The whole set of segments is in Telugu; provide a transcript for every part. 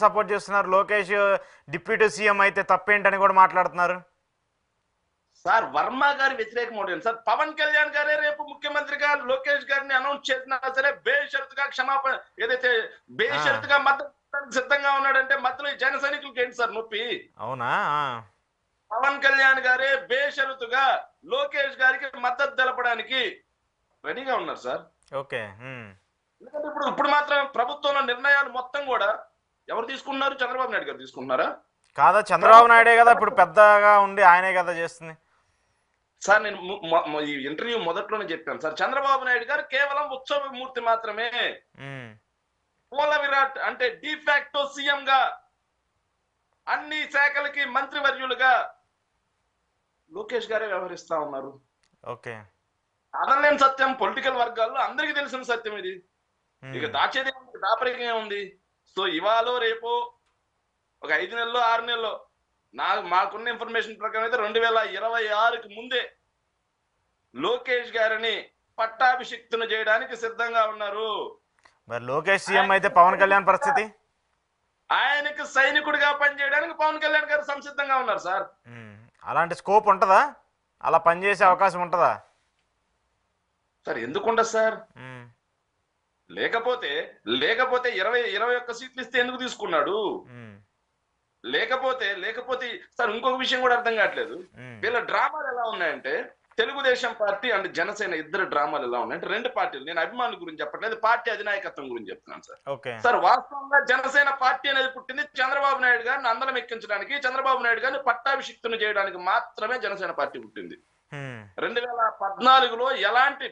సపోర్ట్ చేస్తున్నారు. లోకేష్ డిప్యూటీ సీఎం అయితే తప్పేంటని కూడా మాట్లాడుతున్నారు. సార్ వర్మ గారి వ్యతిరేకం ఉండేది సార్. పవన్ కళ్యాణ్ గారే రేపు ముఖ్యమంత్రిగా లోకేష్ గారిని అనౌన్స్ చేసినా సరే బేషరతుగా క్షమాపణ ఏదైతే బేషరతుగా మద్దతు సిద్ధంగా ఉన్నాడంటే మధ్యలో జన సైనికులకి ఏంటి సార్ నొప్పి? అవునా? పవన్ కళ్యాణ్ గారే బేషరతుగా లోకేష్ గారికి మద్దతు తెలపడానికి రెడీగా ఉన్నారు సార్. ఓకే. ఎందుకంటే ఇప్పుడు మాత్రం ప్రభుత్వంలో నిర్ణయాలు మొత్తం కూడా ఎవరు తీసుకుంటున్నారు? చంద్రబాబు నాయుడు గారు తీసుకుంటున్నారా? కాదా, చంద్రబాబు నాయుడే కదా ఇప్పుడు పెద్దగా ఉండి ఆయనే కదా చేస్తుంది. సార్ నేను ఈ ఇంటర్వ్యూ మొదట్లోనే చెప్పాను సార్, చంద్రబాబు నాయుడు గారు కేవలం ఉత్సవమూర్తి మాత్రమే. మూల విరాట్ అంటే డిఫాక్టో సీఎం గా అన్ని శాఖలకి మంత్రివర్యులుగా లోకేష్ గారే వ్యవహరిస్తా ఉన్నారు. ఓకే. అదనలేని సత్యం పొలిటికల్ వర్గాల్లో అందరికీ తెలిసిన సత్యం ఇది. ఇక దాచేది దాపరికం ఉంది. సో ఇవాళ రేపు ఒక 5 నెలల్లో 6 నెలల్లో మాకున్న ఇన్ఫర్మేషన్ ప్రకారం అయితే 2026కి ముందే లోకేష్ గారిని పట్టాభిషిక్తును చేయడానికి సిద్ధంగా ఉన్నారు. మరి లోకేష్ సీఎం అయితే పవన్ కళ్యాణ్ పరిస్థితి? ఆయనకి సైనికుడిగా పనిచేయడానికి పవన్ కళ్యాణ్ గారు సంసిద్ధంగా ఉన్నారు సార్. అలాంటి స్కోప్ ఉంటుందా? అలా పనిచేసే అవకాశం ఉంటుందా సార్? ఎందుకుండదు సార్? లేకపోతే 21 సీట్లు ఇస్తే ఎందుకు తీసుకున్నాడు? లేకపోతే సార్ ఇంకొక విషయం కూడా అర్థం కావట్లేదు. వీళ్ళ డ్రామాలు ఎలా ఉన్నాయంటే తెలుగుదేశం పార్టీ అండ్ జనసేన ఇద్దరు డ్రామాలు ఎలా ఉన్నాయంటే, రెండు పార్టీలు, నేను అభిమానుల గురించి చెప్పట్లేదు, పార్టీ అధినాయకత్వం గురించి చెప్తున్నాను సార్. సార్ వాస్తవంగా జనసేన పార్టీ అనేది పుట్టింది చంద్రబాబు నాయుడు గారిని అందరం ఎక్కించడానికి, చంద్రబాబు నాయుడు గారిని పట్టాభిషిక్తును చేయడానికి మాత్రమే జనసేన పార్టీ పుట్టింది. 2014లో ఎలాంటి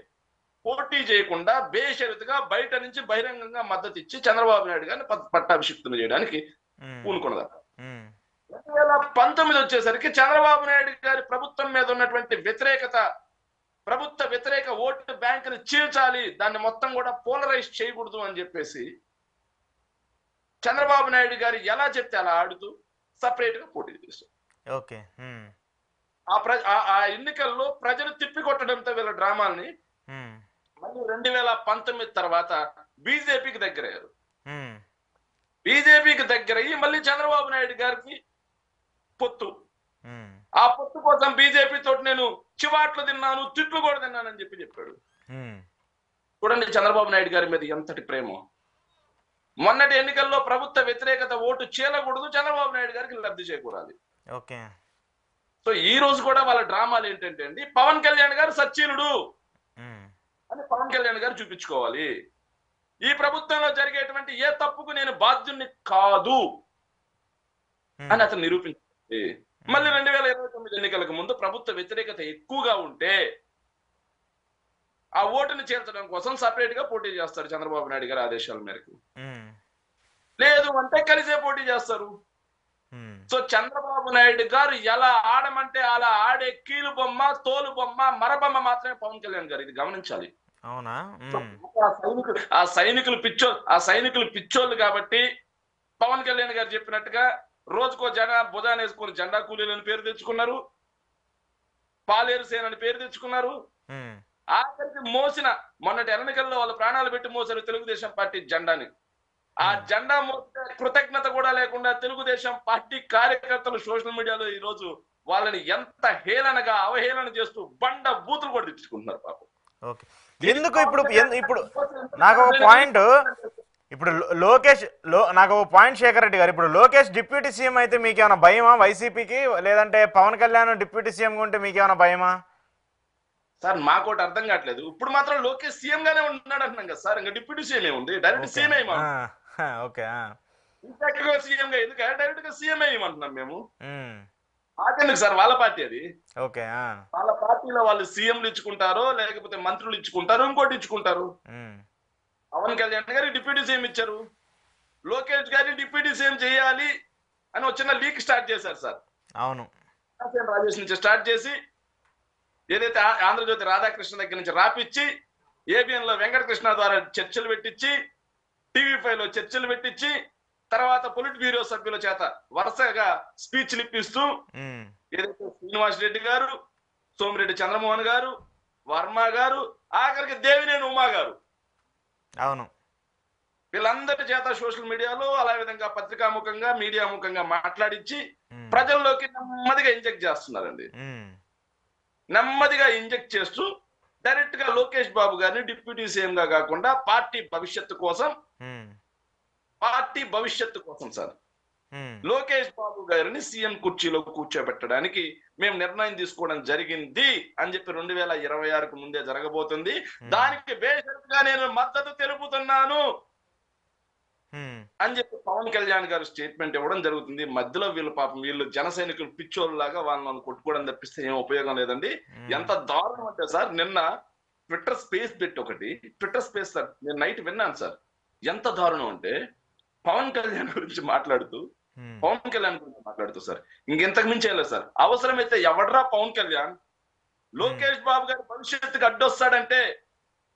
పోటీ చేయకుండా బేషరతుగా బయట నుంచి బహిరంగంగా మద్దతు ఇచ్చి చంద్రబాబు నాయుడు గారిని పట్టాభిషిక్తులు చేయడానికి పూనుకున్నదా. 2019 వచ్చేసరికి చంద్రబాబు నాయుడు గారి ప్రభుత్వం మీద ఉన్నటువంటి ప్రభుత్వ వ్యతిరేక ఓటు బ్యాంకుని చీల్చాలి, దాన్ని మొత్తం కూడా పోలరైజ్ చేయకూడదు అని చెప్పేసి చంద్రబాబు నాయుడు గారు ఎలా చెప్తే అలా ఆడుతూ సపరేట్ గా పోటీ చేస్తారు. ఓకే. ఆ ఎన్నికల్లో ప్రజలు తిప్పికొట్టడంతో వీళ్ళ డ్రామాల్ని మళ్ళీ 2019 తర్వాత బీజేపీకి దగ్గరయ్యారు. బీజేపీకి దగ్గరయ్యి మళ్ళీ చంద్రబాబు నాయుడు గారికి పొత్తు. ఆ పొత్తు కోసం బీజేపీ తోటి నేను చివాట్లు తిన్నాను, తిట్లు కూడా తిన్నానని చెప్పాడు. చూడండి చంద్రబాబు నాయుడు గారి మీద ఎంతటి ప్రేమ. మొన్నటి ఎన్నికల్లో ప్రభుత్వ వ్యతిరేకత ఓటు చీలకూడదు, చంద్రబాబు నాయుడు గారికి లబ్ధి చేకూరాలి. ఓకే. సో ఈ రోజు కూడా వాళ్ళ డ్రామాలు ఏంటంటే అండి, పవన్ కళ్యాణ్ గారు సచ్చీలుడు అని పవన్ కళ్యాణ్ గారు చూపించుకోవాలి. ఈ ప్రభుత్వంలో జరిగేటువంటి ఏ తప్పుకు నేను బాధ్యుణ్ణి కాదు అని అతను నిరూపించాలి. మళ్ళీ 2029 ఎన్నికలకు ముందు ప్రభుత్వ వ్యతిరేకత ఎక్కువగా ఉంటే ఆ ఓటుని చేర్చడం కోసం సపరేట్ గా పోటీ చేస్తారు చంద్రబాబు నాయుడు గారి ఆదేశాల మేరకు. లేదు అంటే కలిసే పోటీ చేస్తారు. సో చంద్రబాబు నాయుడు గారు ఎలా ఆడమంటే అలా ఆడే కీలు బొమ్మ, తోలు బొమ్మ, మరబొమ్మ మాత్రమే పవన్ కళ్యాణ్ గారు, ఇది గమనించాలి. అవునా? ఆ సైనికులు పిచ్చోళ్ళు కాబట్టి పవన్ కళ్యాణ్ గారు చెప్పినట్టుగా రోజుకో బుధాన్ని వేసుకొని జెండా కూలీలని పేరు తెచ్చుకున్నారు, పాలేరు సేన అని పేరు తెచ్చుకున్నారు. ఆఖరికి మొన్నటి ఎన్నికల్లో వాళ్ళు ప్రాణాలు పెట్టి మోసారు తెలుగుదేశం పార్టీ జెండాని. ఆ జెండా మోసే కృతజ్ఞత కూడా లేకుండా తెలుగుదేశం పార్టీ కార్యకర్తలు సోషల్ మీడియాలో ఈ రోజు వాళ్ళని ఎంత హేళనగా అవహేళన చేస్తూ బండ బూతులు కూడా తెచ్చుకుంటున్నారు పాపం. ఓకే. ఎందుకు ఇప్పుడు నాకు ఒక పాయింట్, ఇప్పుడు లోకేష్ నాకు ఒక పాయింట్, శేఖర్ రెడ్డి గారు, ఇప్పుడు లోకేష్ డిప్యూటీ సీఎం అయితే మీకేమైనా భయమా వైసీపీకి? లేదంటే పవన్ కళ్యాణ్ డిప్యూటీ సీఎం ఉంటే మీకేమైనా భయమా? సార్ మాకోటి అర్థం కావట్లేదు. ఇప్పుడు మాత్రం లోకేష్ సీఎం గానే ఉంటున్నాడు అంటున్నాం కదా సార్, ఇంకా డిప్యూటీ సీఎం ఏముంది, డైరెక్ట్ సీఎం సీఎం గా ఎందుకు డైరెక్ట్ గా సీఎం ఏమంటున్నాం మేము. మాకెందుకు సార్, వాళ్ళ పార్టీ అది. ఓకే. వాళ్ళ పార్టీలో వాళ్ళు సీఎంలు ఇచ్చుకుంటారో లేకపోతే మంత్రులు ఇచ్చుకుంటారు, ఇంకోటి ఇచ్చుకుంటారు. పవన్ కళ్యాణ్ గారికి డిప్యూటీ సీఎం ఇచ్చారు, లోకేష్ గారిని డిప్యూటీ సీఎం చేయాలి అని వచ్చిన లీక్ స్టార్ట్ చేశారు సార్. అవును, రాజేష్ నుంచి స్టార్ట్ చేసి ఏదైతే ఆంధ్రజ్యోతి రాధాకృష్ణ దగ్గర నుంచి రాపిచ్చి, ఏబిఎన్ లో వెంకటకృష్ణ ద్వారా చర్చలు పెట్టించి, టీవీ5 లో చర్చలు పెట్టించి, తర్వాత పొలిట్ బ్యూరో సభ్యుల చేత వరుసగా స్పీచ్లు ఇప్పిస్తూ ఏదైతే శ్రీనివాస్ రెడ్డి గారు, సోమిరెడ్డి చంద్రమోహన్ గారు, వర్మ గారు, ఆఖరికి దేవినేని ఉమా గారు, అవును, వీళ్ళందరి చేత సోషల్ మీడియాలో అలా విధంగా పత్రికాముఖంగా మీడియా ముఖంగా మాట్లాడించి ఉమ్, ప్రజల్లోకి నెమ్మదిగా ఇంజెక్ట్ చేస్తున్నారండి. ఉమ్, నెమ్మదిగా ఇంజెక్ట్ చేస్తూ డైరెక్ట్ గా లోకేష్ బాబు గారిని డిప్యూటీ సీఎం గా కాకుండా పార్టీ భవిష్యత్తు కోసం ఉమ్, సార్ ఉమ్, లోకేష్ బాబు గారిని సీఎం కుర్చీలో కూర్చోబెట్టడానికి మేము నిర్ణయం తీసుకోవడం జరిగింది అని చెప్పి 2026కు ముందే జరగబోతుంది. దానికి బేషరతుగా నేను మద్దతు తెలుపుతున్నాను ఉమ్, అని చెప్పి పవన్ కళ్యాణ్ గారు స్టేట్మెంట్ ఇవ్వడం జరుగుతుంది. మధ్యలో వీళ్ళు జన సైనికులు పిచ్చోళ్ళలాగా వాళ్ళని కొట్టుకోవడం తప్పిస్తే ఏం ఉపయోగం లేదండి. ఎంత దారుణం అంటే సార్, నిన్న ట్విట్టర్ స్పేస్ పెట్టి ఒకటి ట్విట్టర్ స్పేస్ సార్ నేను నైట్ విన్నాను సార్. ఎంత దారుణం అంటే పవన్ కళ్యాణ్ గురించి మాట్లాడుతూ సార్ ఇంకెంతకు మించి వెళ్ళలేదు సార్. అవసరమైతే ఎవడ్రా పవన్ కళ్యాణ్ లోకేష్ బాబు గారి భవిష్యత్తుకి అడ్డొస్తాడంటే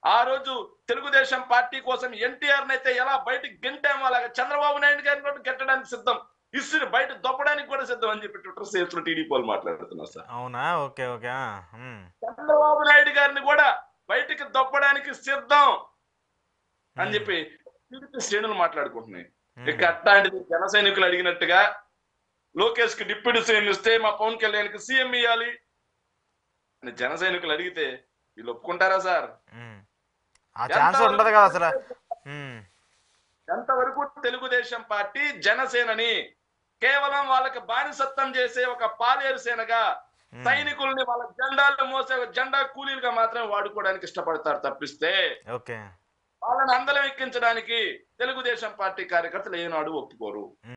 ఆ రోజు తెలుగుదేశం పార్టీ కోసం ఎన్టీఆర్ నైతే ఎలా బయటకు గెంటామో అలాగా చంద్రబాబు నాయుడు గారిని కూడా గెట్టడానికి సిద్ధం, ఇసురు బయట దొప్పడానికి కూడా సిద్ధం అని చెప్పి ట్విట్టర్ స్పేస్ లో టీడీపీ వాళ్ళు మాట్లాడుతున్నారు సార్. అవునా? Okay okay. చంద్రబాబు నాయుడు గారిని కూడా బయటికి దొప్పడానికి సిద్ధం అని చెప్పి టీడీపీ శ్రేణులు మాట్లాడుకుంటున్నాయి. ఇక అట్లాంటిది జన సైనికులు అడిగినట్టుగా లోకేష్ కి డిప్యూటీ సీఎం ఇస్తే మా పవన్ కళ్యాణ్ కి సీఎం ఇవ్వాలి అని జన సైనికులు అడిగితే వీళ్ళు ఒప్పుకుంటారా సార్? ఆ ఛాన్స్ ఉండదు కదా అసలు. ఎంతవరకు తెలుగుదేశం పార్టీ జనసేనని కేవలం వాళ్ళకి బానిసత్వం చేసే ఒక పాలేరు సేనగా, సైనికుల్ని వాళ్ళ జెండాలు మోసే జెండా కూలీలుగా మాత్రమే వాడుకోవడానికి ఇష్టపడతారు తప్పిస్తే ఓకే వాళ్ళని అందలం ఎక్కించడానికి తెలుగుదేశం పార్టీ కార్యకర్తలు ఏనాడు ఒప్పుకోరు.